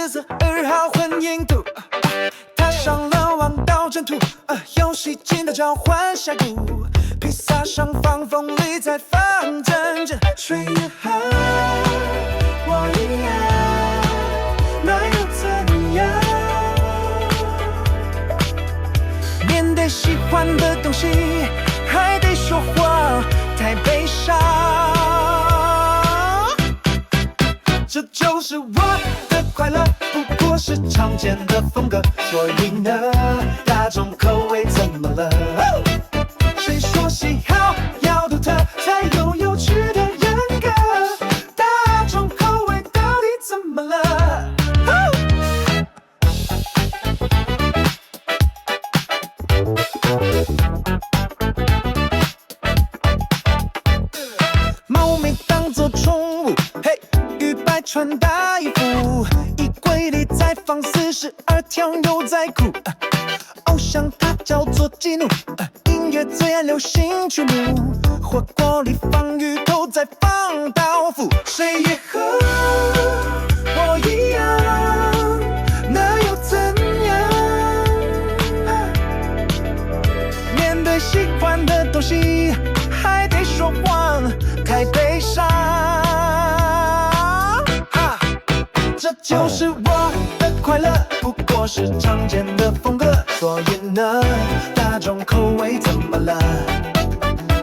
赤色2号混凝土，踏上了王道征途，游戏进的召唤峡谷，披萨上方风里在放阵阵，水也好，我一样，那又怎样？面对喜欢的东西，还得说谎，太悲伤。这就是我的快乐，不过是常见的风格，所以呢，大众口味怎么了？谁说喜好要独特才有有趣的人格？大众口味到底怎么了？猫咪当作宠物，嘿，鱼摆穿搭衣服，衣柜里再放42条牛仔裤。偶像他叫做基努，音乐最爱流行曲目，火锅里放鱼头再放豆腐，谁也和我一样，那又怎样？面对喜欢的东西，还得说谎，太悲伤。这就是我的快乐，不过是常见的风格，所以呢，大众口味怎么了？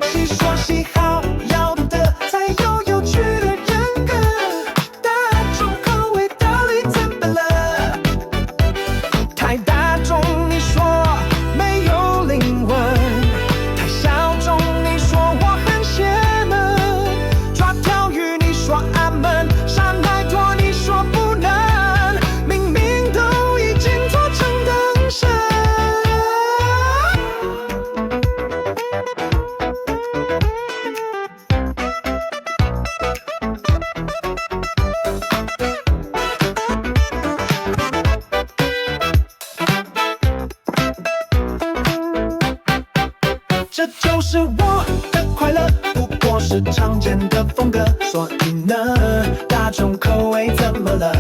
谁说喜好要独特才有有趣的人格？大众口味到底怎么了？太大众，你说没有灵魂；太小众，你说我很邪门；抓条鱼，你说阿门；山太多，你说不能。明明都已经做成灯神。这就是我的快乐，不过是常见的风格，所以呢，大众口味怎么了？